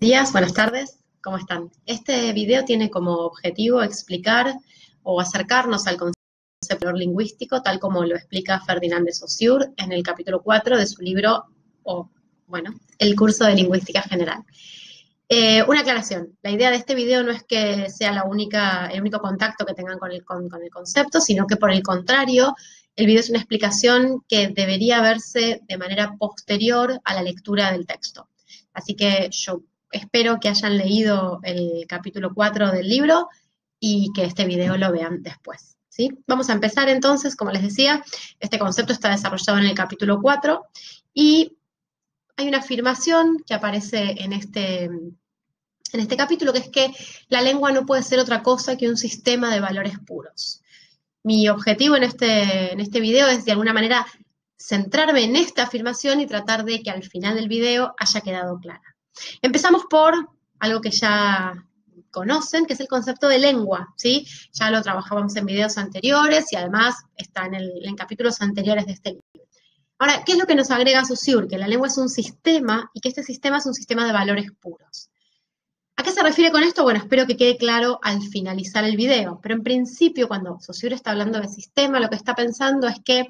Días, buenas tardes, ¿cómo están? Este video tiene como objetivo explicar o acercarnos al concepto de valor lingüístico, tal como lo explica Ferdinand de Saussure en el capítulo 4 de su libro, el curso de lingüística general. Una aclaración, la idea de este video no es que sea el único contacto que tengan con el concepto, sino que por el contrario, el video es una explicación que debería verse de manera posterior a la lectura del texto. Así que yo espero que hayan leído el capítulo 4 del libro y que este video lo vean después, ¿sí? Vamos a empezar entonces, como les decía, este concepto está desarrollado en el capítulo 4 y hay una afirmación que aparece en este capítulo, que es que la lengua no puede ser otra cosa que un sistema de valores puros. Mi objetivo en este video es, de alguna manera, centrarme en esta afirmación y tratar de que al final del video haya quedado clara. Empezamos por algo que ya conocen, que es el concepto de lengua, ¿sí? Ya lo trabajábamos en videos anteriores y además está en capítulos anteriores de este libro. Ahora, ¿qué es lo que nos agrega Saussure? Que la lengua es un sistema y que este sistema es un sistema de valores puros. ¿A qué se refiere con esto? Bueno, espero que quede claro al finalizar el video, pero en principio cuando Saussure está hablando de sistema, lo que está pensando es que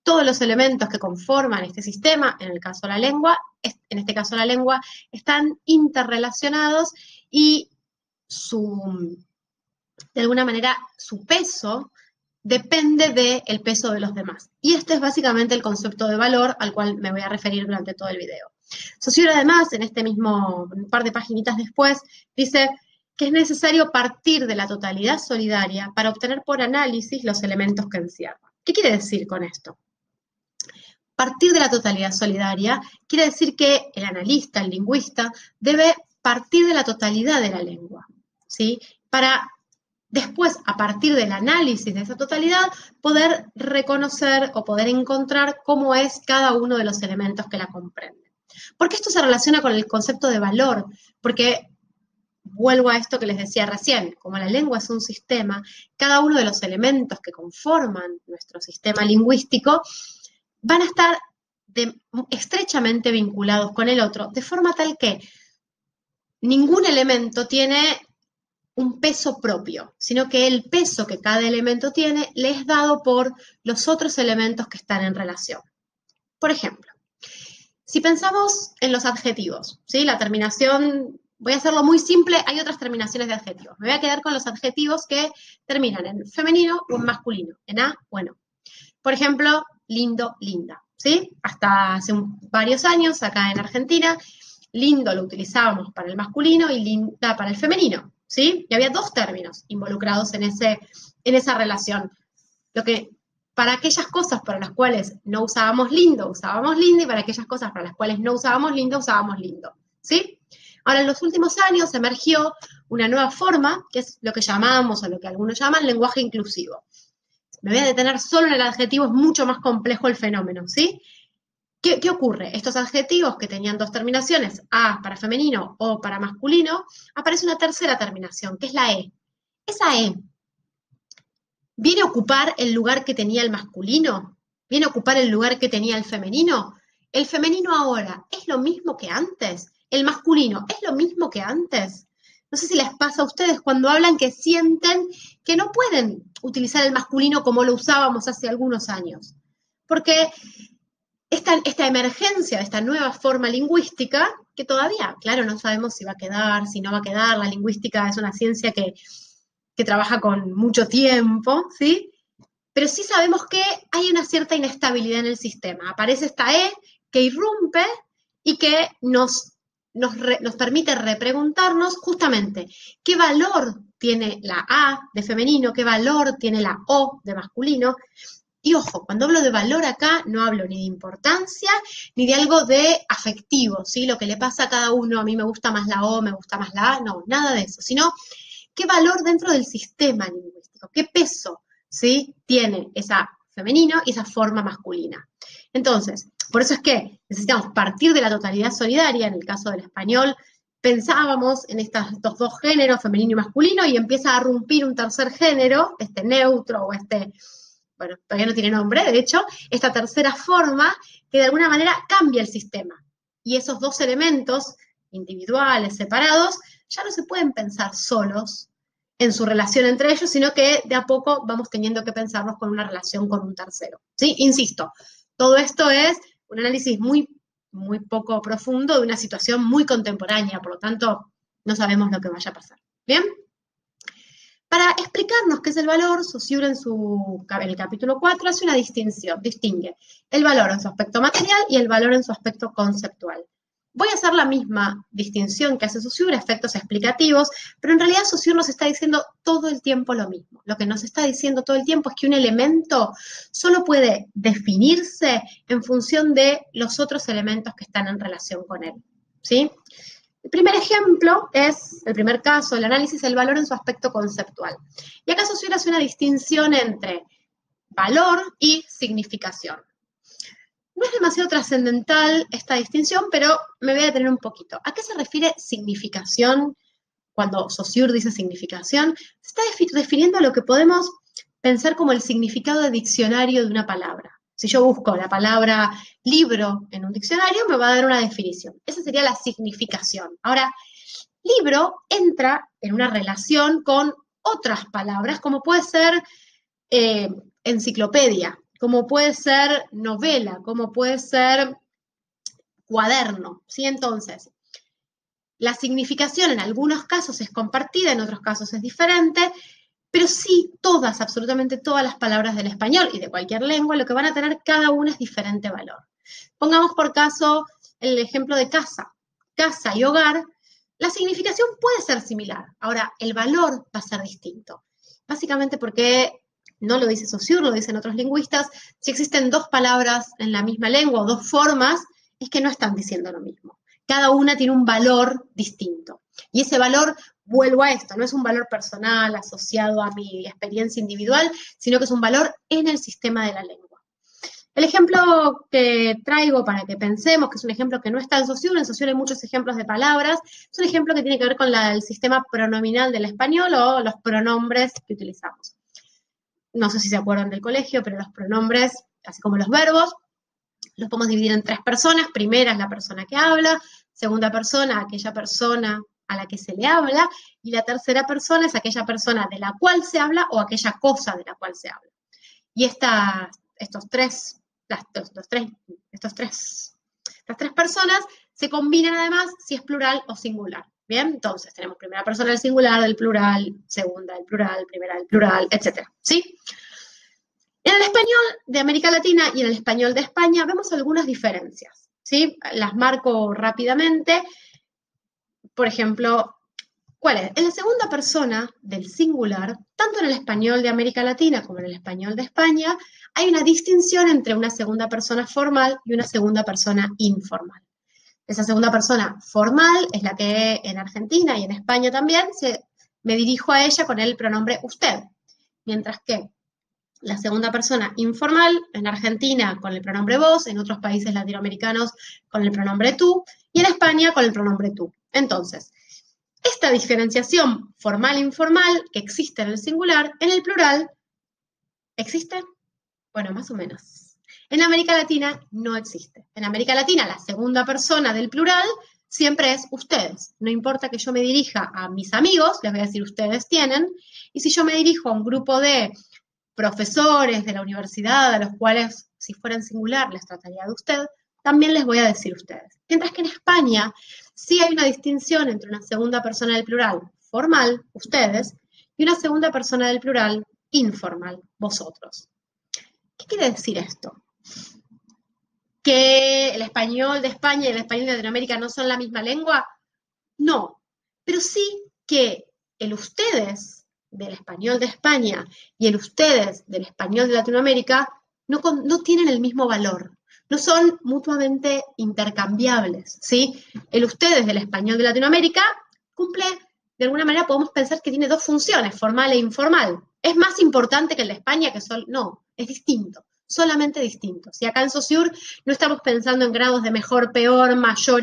todos los elementos que conforman este sistema, en este caso la lengua, están interrelacionados y de alguna manera su peso depende del peso de los demás. Y este es básicamente el concepto de valor al cual me voy a referir durante todo el video. Saussure además, en este mismo un par de paginitas después, dice que es necesario partir de la totalidad solidaria para obtener por análisis los elementos que encierra. ¿Qué quiere decir con esto? Partir de la totalidad solidaria quiere decir que el analista, el lingüista, debe partir de la totalidad de la lengua, ¿sí? Para después, a partir del análisis de esa totalidad, poder reconocer o poder encontrar cómo es cada uno de los elementos que la comprenden. ¿Por qué esto se relaciona con el concepto de valor? Porque vuelvo a esto que les decía recién, como la lengua es un sistema, cada uno de los elementos que conforman nuestro sistema lingüístico van a estar estrechamente vinculados con el otro, de forma tal que ningún elemento tiene un peso propio, sino que el peso que cada elemento tiene le es dado por los otros elementos que están en relación. Por ejemplo, si pensamos en los adjetivos, ¿sí? La terminación, voy a hacerlo muy simple, hay otras terminaciones de adjetivos. Me voy a quedar con los adjetivos que terminan en femenino o en masculino, en A o en O. Por ejemplo, lindo, linda, ¿sí? Hasta hace varios años, acá en Argentina, lindo lo utilizábamos para el masculino y linda para el femenino, ¿sí? Y había dos términos involucrados en esa relación. Para aquellas cosas para las cuales no usábamos linda, y para aquellas cosas para las cuales no usábamos lindo, ¿sí? Ahora, en los últimos años emergió una nueva forma, que es lo que llamamos, o lo que algunos llaman, lenguaje inclusivo. Me voy a detener solo en el adjetivo, es mucho más complejo el fenómeno, ¿sí? ¿Qué ocurre? Estos adjetivos que tenían dos terminaciones, A para femenino o para masculino, aparece una tercera terminación, que es la E. Esa E viene a ocupar el lugar que tenía el masculino, viene a ocupar el lugar que tenía el femenino. El femenino ahora es lo mismo que antes, el masculino es lo mismo que antes. No sé si les pasa a ustedes cuando hablan que sienten que no pueden utilizar el masculino como lo usábamos hace algunos años. Porque esta emergencia de esta nueva forma lingüística, que todavía, claro, no sabemos si va a quedar, si no va a quedar, la lingüística es una ciencia que trabaja con mucho tiempo, ¿sí? Pero sí sabemos que hay una cierta inestabilidad en el sistema. Aparece esta E que irrumpe y que nos permite repreguntarnos justamente qué valor tiene la A de femenino, qué valor tiene la O de masculino. Y ojo, cuando hablo de valor acá, no hablo ni de importancia, ni de algo de afectivo, ¿sí? Lo que le pasa a cada uno, a mí me gusta más la O, me gusta más la A, no, nada de eso, sino qué valor dentro del sistema lingüístico, qué peso, ¿sí? Tiene esa femenino y esa forma masculina. Entonces, por eso es que necesitamos partir de la totalidad solidaria, en el caso del español, pensábamos en estos dos géneros, femenino y masculino, y empieza a irrumpir un tercer género, este neutro o bueno, todavía no tiene nombre, de hecho, esta tercera forma que de alguna manera cambia el sistema. Y esos dos elementos individuales, separados, ya no se pueden pensar solos en su relación entre ellos, sino que de a poco vamos teniendo que pensarnos con una relación con un tercero. ¿Sí? Insisto, todo esto es un análisis muy poco profundo de una situación muy contemporánea, por lo tanto, no sabemos lo que vaya a pasar. ¿Bien? Para explicarnos qué es el valor, Saussure en el capítulo 4 hace una distinción, distingue el valor en su aspecto material y el valor en su aspecto conceptual. Voy a hacer la misma distinción que hace Saussure, efectos explicativos, pero en realidad Saussure nos está diciendo todo el tiempo lo mismo. Lo que nos está diciendo todo el tiempo es que un elemento solo puede definirse en función de los otros elementos que están en relación con él. ¿Sí? El primer ejemplo es, el primer caso, el análisis, el valor en su aspecto conceptual. Y acá Saussure hace una distinción entre valor y significación. No es demasiado trascendental esta distinción, pero me voy a detener un poquito. ¿A qué se refiere significación? Cuando Saussure dice significación, se está refiriendo a lo que podemos pensar como el significado de diccionario de una palabra. Si yo busco la palabra libro en un diccionario, me va a dar una definición. Esa sería la significación. Ahora, libro entra en una relación con otras palabras, como puede ser enciclopedia, como puede ser novela, como puede ser cuaderno, ¿sí? Entonces, la significación en algunos casos es compartida, en otros casos es diferente, pero sí todas, absolutamente todas las palabras del español y de cualquier lengua, lo que van a tener cada una es diferente valor. Pongamos por caso el ejemplo de casa. Casa y hogar, la significación puede ser similar. Ahora, el valor va a ser distinto. Básicamente porque, no lo dice Saussure, lo dicen otros lingüistas, si existen dos palabras en la misma lengua o dos formas, es que no están diciendo lo mismo. Cada una tiene un valor distinto. Y ese valor, vuelvo a esto, no es un valor personal asociado a mi experiencia individual, sino que es un valor en el sistema de la lengua. El ejemplo que traigo para que pensemos, que es un ejemplo que no está en Saussure hay muchos ejemplos de palabras, es un ejemplo que tiene que ver con el sistema pronominal del español o los pronombres que utilizamos. No sé si se acuerdan del colegio, pero los pronombres, así como los verbos, los podemos dividir en tres personas. Primera es la persona que habla, segunda persona, aquella persona a la que se le habla, y la tercera persona es aquella persona de la cual se habla o aquella cosa de la cual se habla. Y estas tres personas se combinan además si es plural o singular. Bien, entonces tenemos primera persona del singular, del plural, segunda del plural, primera del plural, etc. ¿Sí? En el español de América Latina y en el español de España vemos algunas diferencias, ¿sí? Las marco rápidamente. Por ejemplo, ¿cuál es? En la segunda persona del singular, tanto en el español de América Latina como en el español de España, hay una distinción entre una segunda persona formal y una segunda persona informal. Esa segunda persona formal es la que en Argentina y en España también me dirijo a ella con el pronombre usted, mientras que la segunda persona informal en Argentina con el pronombre vos, en otros países latinoamericanos con el pronombre tú y en España con el pronombre tú. Entonces, esta diferenciación formal-informal que existe en el singular, en el plural, ¿existe? Bueno, más o menos. En América Latina no existe. En América Latina la segunda persona del plural siempre es ustedes. No importa que yo me dirija a mis amigos, les voy a decir ustedes tienen, y si yo me dirijo a un grupo de profesores de la universidad, a los cuales si fueran singular les trataría de usted, también les voy a decir ustedes. Mientras que en España sí hay una distinción entre una segunda persona del plural formal, ustedes, y una segunda persona del plural informal, vosotros. ¿Qué quiere decir esto? ¿Que el español de España y el español de Latinoamérica no son la misma lengua? No, pero sí que el ustedes del español de España y el ustedes del español de Latinoamérica no tienen el mismo valor, no son mutuamente intercambiables, ¿sí? El ustedes del español de Latinoamérica cumple, de alguna manera podemos pensar que tiene dos funciones, formal e informal. ¿Es más importante que el de España? No, es distinto, solamente distinto. Si acá en Saussure no estamos pensando en grados de mejor, peor, mayor,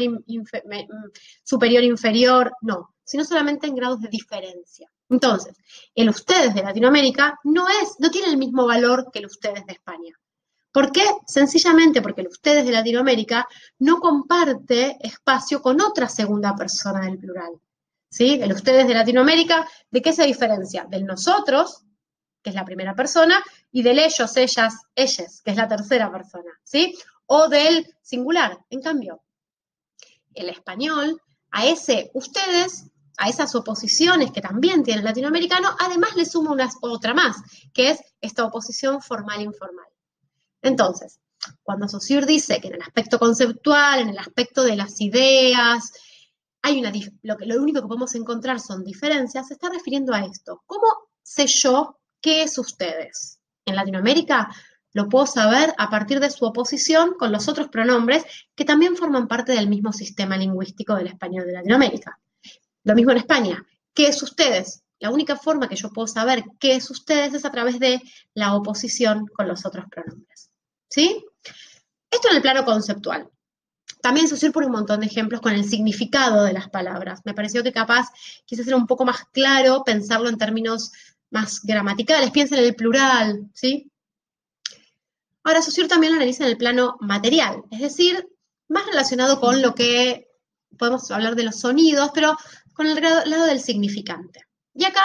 superior, inferior, no, sino solamente en grados de diferencia. Entonces, el ustedes de Latinoamérica no tiene el mismo valor que el ustedes de España. ¿Por qué? Sencillamente porque el ustedes de Latinoamérica no comparte espacio con otra segunda persona del plural. ¿Sí? El ustedes de Latinoamérica, ¿de qué se diferencia? Del nosotros, que es la primera persona, y del ellos, ellas, ellas, que es la tercera persona, ¿sí? O del singular. En cambio, el español, a ese ustedes, a esas oposiciones que también tiene el latinoamericano, además le suma otra más, que es esta oposición formal-informal. Entonces, cuando Saussure dice que en el aspecto conceptual, en el aspecto de las ideas, lo único que podemos encontrar son diferencias, se está refiriendo a esto. ¿Cómo sé yo qué es ustedes? En Latinoamérica lo puedo saber a partir de su oposición con los otros pronombres que también forman parte del mismo sistema lingüístico del español de Latinoamérica. Lo mismo en España. ¿Qué es ustedes? La única forma que yo puedo saber qué es ustedes es a través de la oposición con los otros pronombres. ¿Sí? Esto en el plano conceptual. También Saussure pone un montón de ejemplos con el significado de las palabras. Me pareció que capaz quise ser un poco más claro, pensarlo en términos más gramaticales. Piensen en el plural, ¿sí? Ahora, Saussure también lo analiza en el plano material, es decir, más relacionado con lo que podemos hablar de los sonidos, pero con el lado del significante. Y acá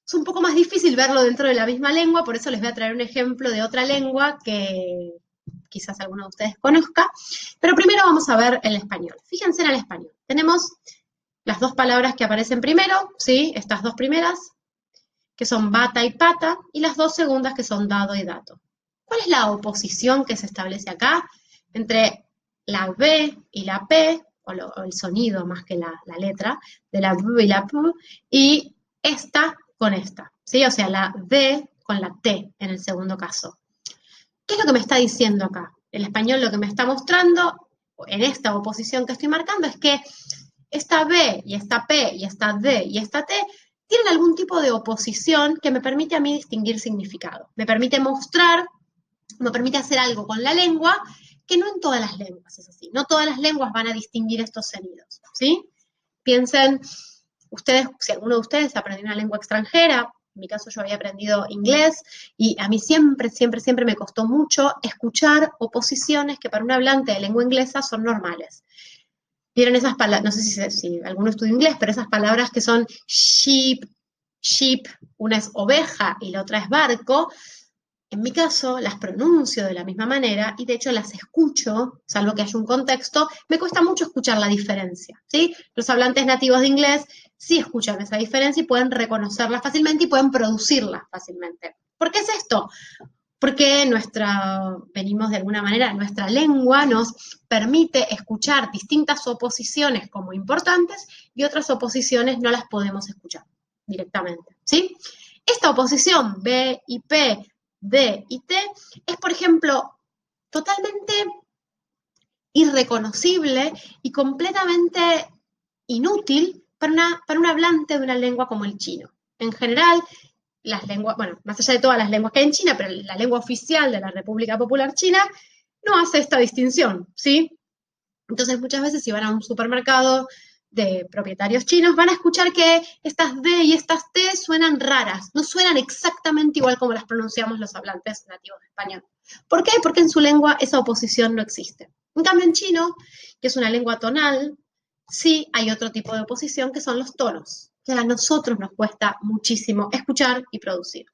es un poco más difícil verlo dentro de la misma lengua, por eso les voy a traer un ejemplo de otra lengua que quizás alguno de ustedes conozca, pero primero vamos a ver el español. Fíjense en el español. Tenemos las dos palabras que aparecen primero, ¿sí? Estas dos primeras, que son bata y pata, y las dos segundas que son dado y dato. ¿Cuál es la oposición que se establece acá entre la B y la P, o el sonido más que la letra, de la B y la P, y esta con esta, ¿sí? O sea, la D con la T en el segundo caso. ¿Qué es lo que me está diciendo acá? El español lo que me está mostrando, en esta oposición que estoy marcando, es que esta B y esta P y esta D y esta T tienen algún tipo de oposición que me permite a mí distinguir significado. Me permite mostrar, me permite hacer algo con la lengua que no en todas las lenguas es así. No todas las lenguas van a distinguir estos sonidos, ¿sí? Piensen, ustedes, si alguno de ustedes aprendió una lengua extranjera, en mi caso yo había aprendido inglés, y a mí siempre me costó mucho escuchar oposiciones que para un hablante de lengua inglesa son normales. Vieron esas palabras, no sé si alguno estudia inglés, pero esas palabras que son sheep, una es oveja y la otra es barco. En mi caso, las pronuncio de la misma manera y de hecho las escucho, salvo que haya un contexto, me cuesta mucho escuchar la diferencia, ¿sí? Los hablantes nativos de inglés sí escuchan esa diferencia y pueden reconocerla fácilmente y pueden producirla fácilmente. ¿Por qué es esto? Porque venimos de alguna manera, nuestra lengua nos permite escuchar distintas oposiciones como importantes y otras oposiciones no las podemos escuchar directamente, ¿sí? Esta oposición B y P, D y T es, por ejemplo, totalmente irreconocible y completamente inútil para un hablante de una lengua como el chino. En general, las lenguas, bueno, más allá de todas las lenguas que hay en China, pero la lengua oficial de la República Popular China no hace esta distinción, ¿sí? Entonces, muchas veces si van a un supermercado de propietarios chinos, van a escuchar que estas D y estas T suenan raras, no suenan exactamente igual como las pronunciamos los hablantes nativos de español. ¿Por qué? Porque en su lengua esa oposición no existe. En cambio, en chino, que es una lengua tonal, sí hay otro tipo de oposición que son los tonos, que a nosotros nos cuesta muchísimo escuchar y producir.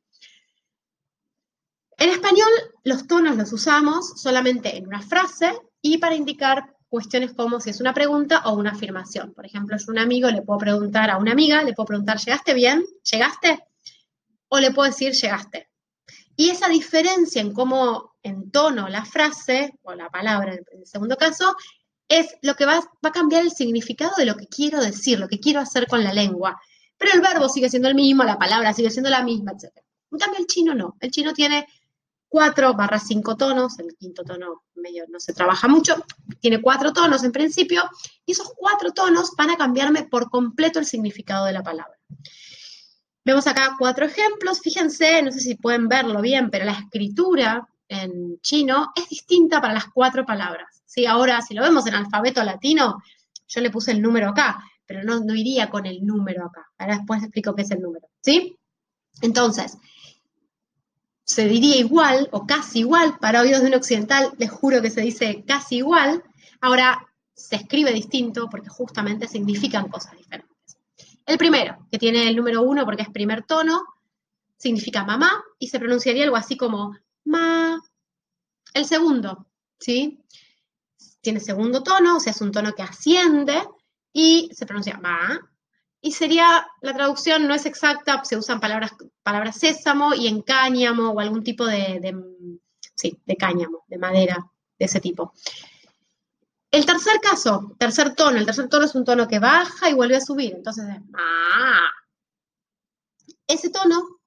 En español, los tonos los usamos solamente en una frase y para indicar cuestiones como si es una pregunta o una afirmación. Por ejemplo, yo a un amigo le puedo preguntar a una amiga, le puedo preguntar, ¿llegaste bien? ¿Llegaste? O le puedo decir, llegaste. Y esa diferencia en cómo entono la frase, o la palabra en el segundo caso, es lo que va a cambiar el significado de lo que quiero decir, lo que quiero hacer con la lengua. Pero el verbo sigue siendo el mismo, la palabra sigue siendo la misma, etc. En cambio, el chino no. El chino tiene 4/5 tonos, el quinto tono medio no se trabaja mucho, tiene 4 tonos en principio, y esos 4 tonos van a cambiarme por completo el significado de la palabra. Vemos acá 4 ejemplos, fíjense, no sé si pueden verlo bien, pero la escritura en chino es distinta para las 4 palabras, ¿sí? Ahora, si lo vemos en alfabeto latino, yo le puse el número acá, pero no iría con el número acá. Ahora después explico qué es el número, ¿sí? Entonces, se diría igual o casi igual, para oídos de un occidental les juro que se dice casi igual, ahora se escribe distinto porque justamente significan cosas diferentes. El primero, que tiene el número 1 porque es primer tono, significa mamá y se pronunciaría algo así como ma. El segundo, ¿sí? Tiene segundo tono, o sea, es un tono que asciende y se pronuncia ma. Y sería, la traducción no es exacta, se usan palabras sésamo y en cáñamo o algún tipo de cáñamo, de madera, de ese tipo. El tercer caso, tercer tono es un tono que baja y vuelve a subir, entonces es ma. Ese tono,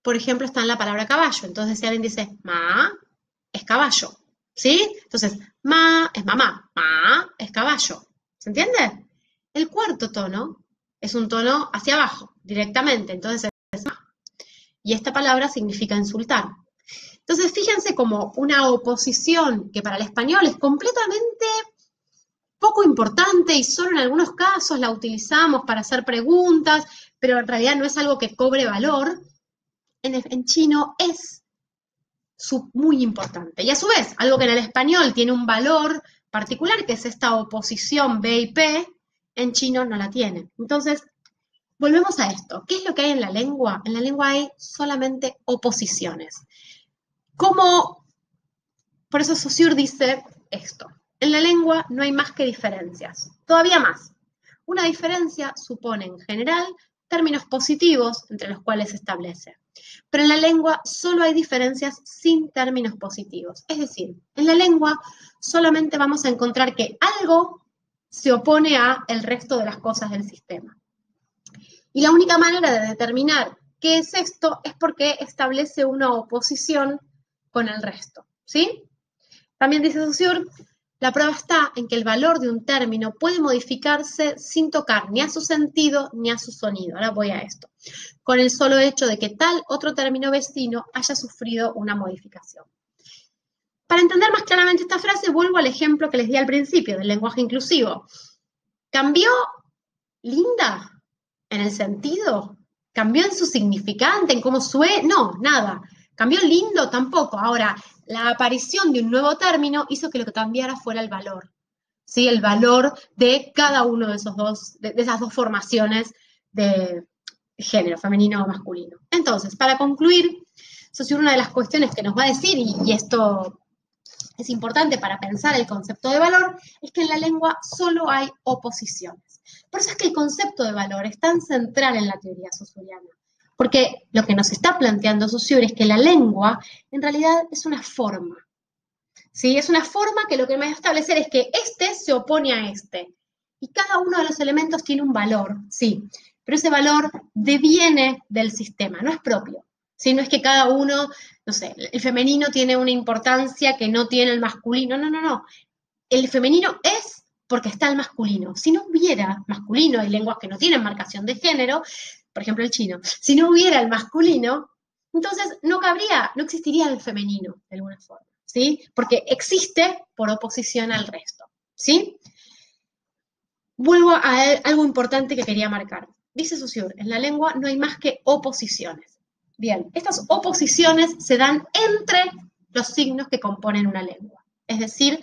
por ejemplo, está en la palabra caballo, entonces si alguien dice ma, es caballo, ¿sí? Entonces, ma es mamá, ma es caballo, ¿se entiende? El cuarto tono es un tono hacia abajo, directamente, entonces es ma. Y esta palabra significa insultar. Entonces, fíjense como una oposición que para el español es completamente poco importante y solo en algunos casos la utilizamos para hacer preguntas, pero en realidad no es algo que cobre valor, en chino es muy importante. Y a su vez, algo que en el español tiene un valor particular, que es esta oposición B y P, en chino no la tiene. Entonces, volvemos a esto. ¿Qué es lo que hay en la lengua? En la lengua hay solamente oposiciones. Por eso Saussure dice esto. En la lengua no hay más que diferencias. Todavía más. Una diferencia supone, en general, términos positivos entre los cuales se establece. Pero en la lengua solo hay diferencias sin términos positivos. Es decir, en la lengua solamente vamos a encontrar que algo se opone a el resto de las cosas del sistema. Y la única manera de determinar qué es esto es porque establece una oposición con el resto, ¿sí? También dice Saussure, la prueba está en que el valor de un término puede modificarse sin tocar ni a su sentido ni a su sonido. Ahora voy a esto. Con el solo hecho de que tal otro término vecino haya sufrido una modificación. Para entender más claramente esta frase, vuelvo al ejemplo que les di al principio del lenguaje inclusivo. ¿Cambió linda en el sentido? ¿Cambió en su significante, en cómo suena? No, nada. ¿Cambió lindo? Tampoco. Ahora, la aparición de un nuevo término hizo que lo que cambiara fuera el valor, ¿sí? El valor de cada uno de esas dos formaciones de género, femenino o masculino. Entonces, para concluir, Saussure, una de las cuestiones que nos va a decir, y esto es importante para pensar el concepto de valor, es que en la lengua solo hay oposiciones. Por eso es que el concepto de valor es tan central en la teoría saussuriana. Porque lo que nos está planteando Saussure es que la lengua en realidad es una forma. ¿Sí? Es una forma que lo que me va a establecer es que este se opone a este. Y cada uno de los elementos tiene un valor, sí. Pero ese valor deviene del sistema, no es propio. ¿Sí? No es que cada uno, no sé, el femenino tiene una importancia que no tiene el masculino. No, no, no. El femenino es porque está el masculino. Si no hubiera masculino, hay lenguas que no tienen marcación de género, por ejemplo el chino, si no hubiera el masculino, entonces no existiría el femenino de alguna forma, ¿sí? Porque existe por oposición al resto, ¿sí? Vuelvo a algo importante que quería marcar. Dice Saussure, en la lengua no hay más que oposiciones. Bien, estas oposiciones se dan entre los signos que componen una lengua. Es decir,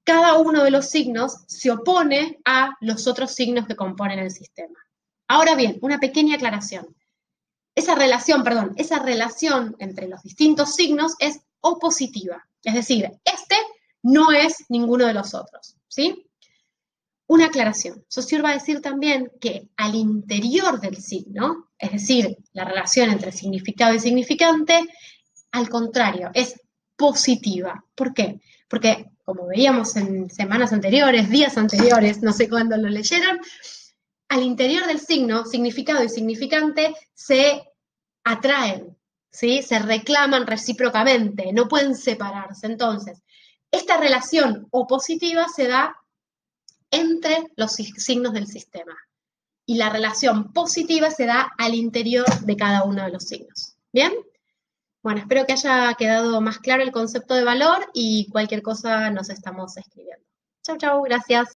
cada uno de los signos se opone a los otros signos que componen el sistema. Ahora bien, una pequeña aclaración. Esa relación entre los distintos signos es opositiva. Es decir, este no es ninguno de los otros, ¿sí? Una aclaración. Saussure va a decir también que al interior del signo, es decir, la relación entre significado y significante, al contrario, es positiva. ¿Por qué? Porque, como veíamos en semanas anteriores, días anteriores, no sé cuándo lo leyeron, al interior del signo, significado y significante se atraen, ¿sí? Se reclaman recíprocamente, no pueden separarse. Entonces, esta relación opositiva se da entre los signos del sistema y la relación positiva se da al interior de cada uno de los signos. ¿Bien? Bueno, espero que haya quedado más claro el concepto de valor y cualquier cosa nos estamos escribiendo. Chau, chau, gracias.